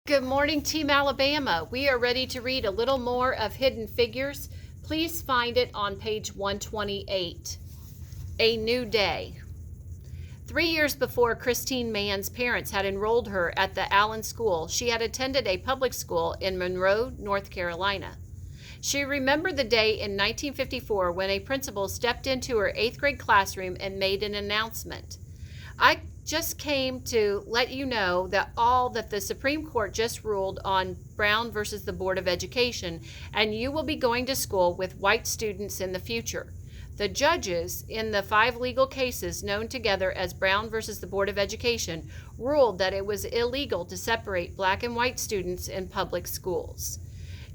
Good morning, Team Alabama. We are ready to read a little more of Hidden Figures. Please find it on page 128. A New Day. 3 years before Christine Mann's parents had enrolled her at the Allen School, she had attended a public school in Monroe, North Carolina. She remembered the day in 1954 when a principal stepped into her 8th grade classroom and made an announcement. "I just came to let you know that the Supreme Court just ruled on Brown versus the Board of Education, and you will be going to school with white students in the future. The judges in the 5 legal cases known together as Brown versus the Board of Education ruled that it was illegal to separate black and white students in public schools.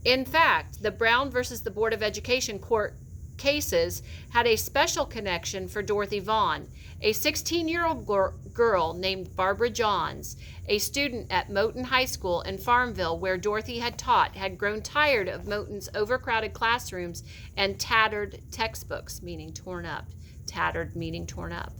In fact, the Brown versus the Board of Education court cases had a special connection for Dorothy Vaughan, a 16-year-old girl named Barbara Johns, a student at Moton High School in Farmville where Dorothy had taught, had grown tired of Moton's overcrowded classrooms and tattered textbooks, meaning torn up. Tattered meaning torn up.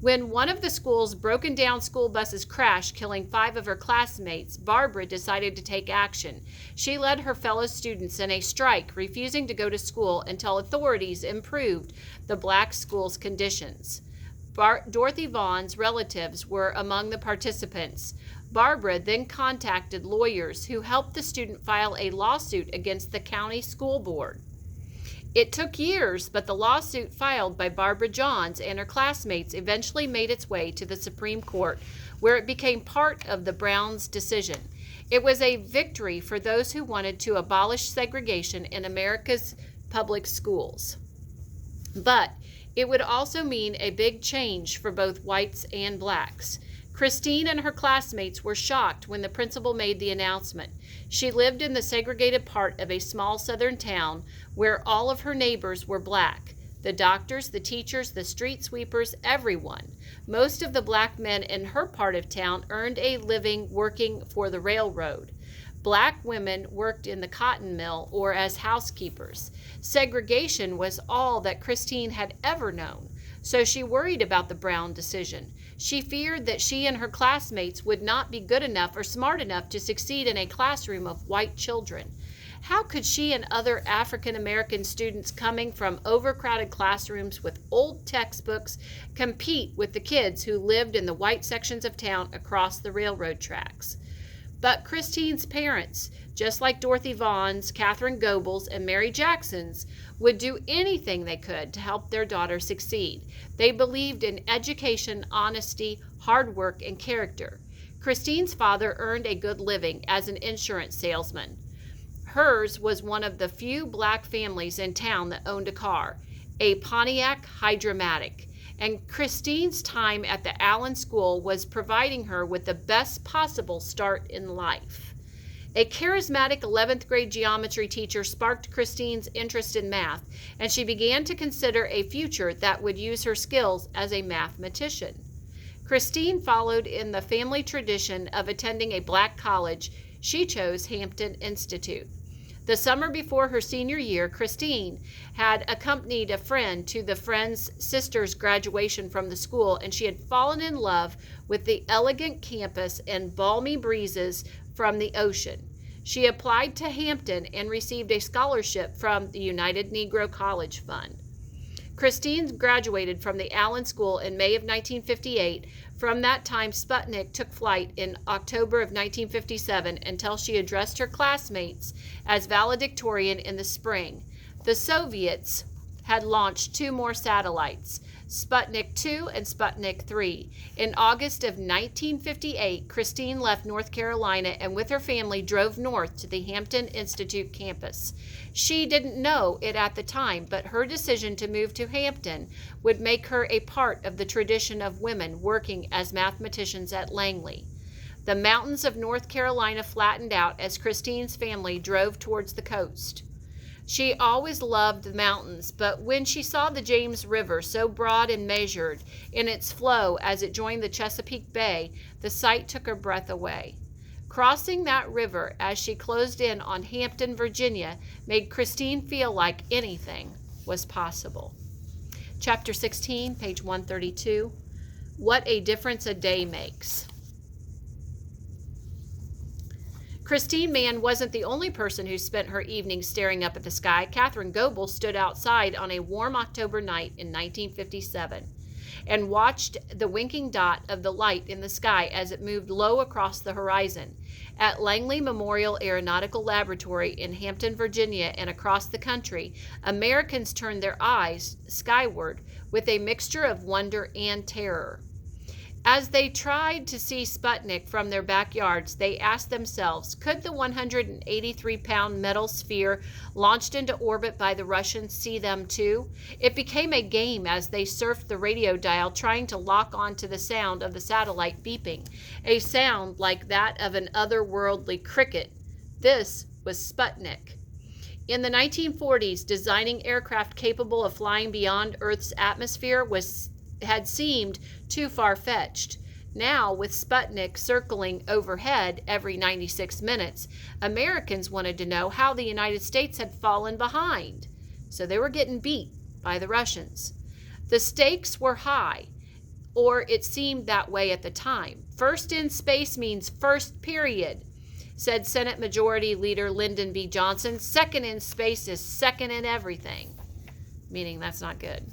When one of the school's broken down school buses crashed, killing 5 of her classmates, Barbara decided to take action. She led her fellow students in a strike, refusing to go to school until authorities improved the black school's conditions. Dorothy Vaughan's relatives were among the participants. Barbara then contacted lawyers who helped the student file a lawsuit against the county school board. It took years, but the lawsuit filed by Barbara Johns and her classmates eventually made its way to the Supreme Court, where it became part of the Brown's decision. It was a victory for those who wanted to abolish segregation in America's public schools. But it would also mean a big change for both whites and blacks. Christine and her classmates were shocked when the principal made the announcement. She lived in the segregated part of a small southern town where all of her neighbors were black. The doctors, the teachers, the street sweepers, everyone. Most of the black men in her part of town earned a living working for the railroad. Black women worked in the cotton mill or as housekeepers. Segregation was all that Christine had ever known, so she worried about the Brown decision. She feared that she and her classmates would not be good enough or smart enough to succeed in a classroom of white children. How could she and other African American students coming from overcrowded classrooms with old textbooks compete with the kids who lived in the white sections of town across the railroad tracks? But Christine's parents, just like Dorothy Vaughan's, Catherine Goebel's, and Mary Jackson's, would do anything they could to help their daughter succeed. They believed in education, honesty, hard work, and character. Christine's father earned a good living as an insurance salesman. Hers was one of the few black families in town that owned a car, a Pontiac Hydra-Matic. And Christine's time at the Allen School was providing her with the best possible start in life. A charismatic 11th grade geometry teacher sparked Christine's interest in math, and she began to consider a future that would use her skills as a mathematician. Christine followed in the family tradition of attending a black college. She chose Hampton Institute. The summer before her senior year, Christine had accompanied a friend to the friend's sister's graduation from the school, and she had fallen in love with the elegant campus and balmy breezes from the ocean. She applied to Hampton and received a scholarship from the United Negro College Fund. Christine graduated from the Allen School in May of 1958. From that time, Sputnik took flight in October of 1957 until she addressed her classmates as valedictorian in the spring. The Soviets had launched 2 more satellites, Sputnik 2 and Sputnik 3. In August of 1958, Christine left North Carolina and with her family drove north to the Hampton Institute campus. She didn't know it at the time, but her decision to move to Hampton would make her a part of the tradition of women working as mathematicians at Langley. The mountains of North Carolina flattened out as Christine's family drove towards the coast. She always loved the mountains, but when she saw the James River, so broad and measured in its flow as it joined the Chesapeake Bay, the sight took her breath away. Crossing that river as she closed in on Hampton, Virginia, made Christine feel like anything was possible. Chapter 16, page 132. What a difference a day makes. Christine Mann wasn't the only person who spent her evening staring up at the sky. Catherine Goebel stood outside on a warm October night in 1957 and watched the winking dot of the light in the sky as it moved low across the horizon. At Langley Memorial Aeronautical Laboratory in Hampton, Virginia, and across the country, Americans turned their eyes skyward with a mixture of wonder and terror. As they tried to see Sputnik from their backyards, they asked themselves, could the 183-pound metal sphere launched into orbit by the Russians see them too? It became a game as they surfed the radio dial, trying to lock on to the sound of the satellite beeping, a sound like that of an otherworldly cricket. This was Sputnik. In the 1940s, designing aircraft capable of flying beyond Earth's atmosphere had seemed too far-fetched. Now, with Sputnik circling overhead every 96 minutes, Americans wanted to know how the United States had fallen behind. So they were getting beat by the Russians. The stakes were high, or it seemed that way at the time. First in space means first, period, said Senate Majority Leader Lyndon B. Johnson. Second in space is second in everything, meaning that's not good.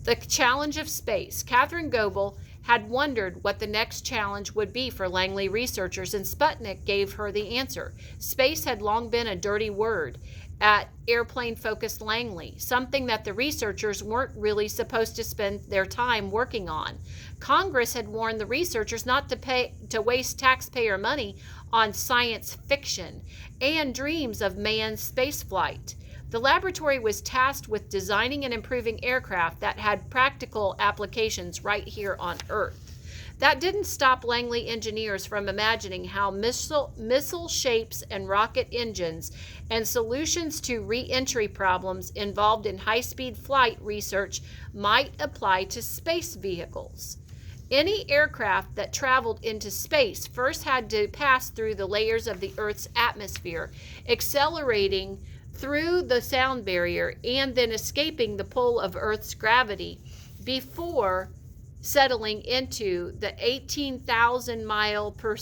The challenge of space. Catherine Goebel had wondered what the next challenge would be for Langley researchers, and Sputnik gave her the answer. Space had long been a dirty word at airplane-focused Langley, something that the researchers weren't really supposed to spend their time working on. Congress had warned the researchers not to waste taxpayer money on science fiction and dreams of manned spaceflight. The laboratory was tasked with designing and improving aircraft that had practical applications right here on Earth. That didn't stop Langley engineers from imagining how missile shapes and rocket engines and solutions to re-entry problems involved in high-speed flight research might apply to space vehicles. Any aircraft that traveled into space first had to pass through the layers of the Earth's atmosphere, accelerating through the sound barrier and then escaping the pull of Earth's gravity before settling into the 18,000 mile per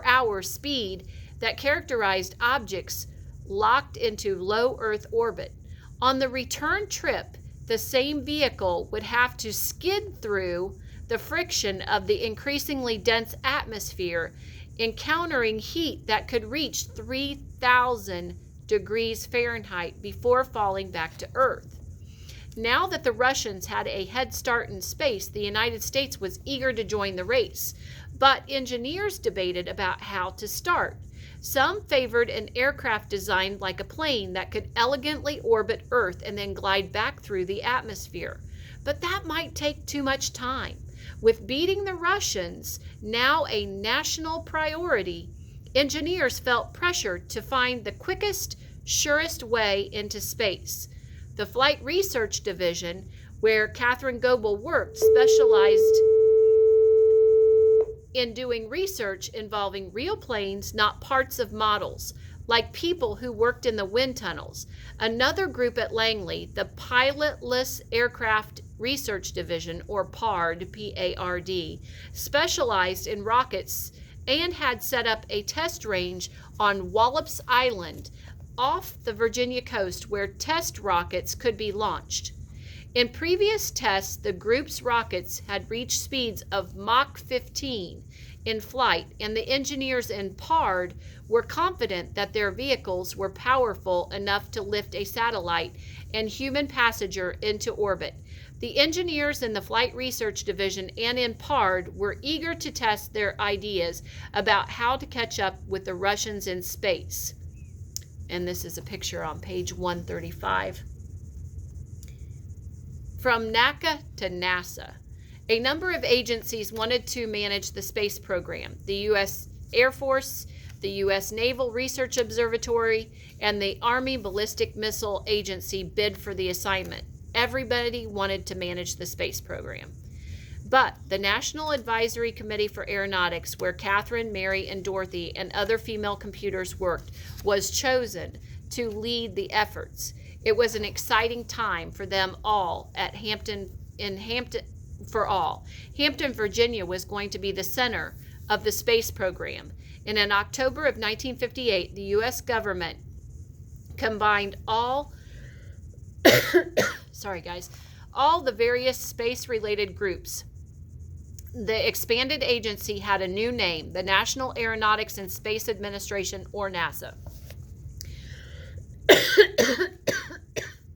hour speed that characterized objects locked into low Earth orbit. On the return trip, the same vehicle would have to skid through the friction of the increasingly dense atmosphere, encountering heat that could reach 3,000 degrees Fahrenheit before falling back to Earth. Now that the Russians had a head start in space, the United States was eager to join the race, but engineers debated about how to start. Some favored an aircraft designed like a plane that could elegantly orbit Earth and then glide back through the atmosphere. But that might take too much time. With beating the Russians now a national priority, engineers felt pressured to find the quickest, surest way into space. The Flight Research Division, where Catherine Goebel worked, specialized in doing research involving real planes, not parts of models, like people who worked in the wind tunnels. Another group at Langley, the Pilotless Aircraft Research Division, or PARD, P-A-R-D, specialized in rockets and had set up a test range on Wallops Island off the Virginia coast where test rockets could be launched. In previous tests, the group's rockets had reached speeds of Mach 15 in flight, and the engineers in PARD were confident that their vehicles were powerful enough to lift a satellite and human passenger into orbit. The engineers in the Flight Research Division and in PARD were eager to test their ideas about how to catch up with the Russians in space. And this is a picture on page 135. From NACA to NASA, a number of agencies wanted to manage the space program. The U.S. Air Force, the U.S. Naval Research Observatory, and the Army Ballistic Missile Agency bid for the assignment. Everybody wanted to manage the space program. But the National Advisory Committee for Aeronautics, where Catherine, Mary, and Dorothy and other female computers worked, was chosen to lead the efforts. It was an exciting time for them all at Hampton, Virginia was going to be the center of the space program. And in October of 1958, the U.S. government combined all all the various space-related groups. The expanded agency had a new name, the National Aeronautics and Space Administration, or NASA.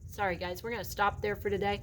Sorry, guys, we're going to stop there for today.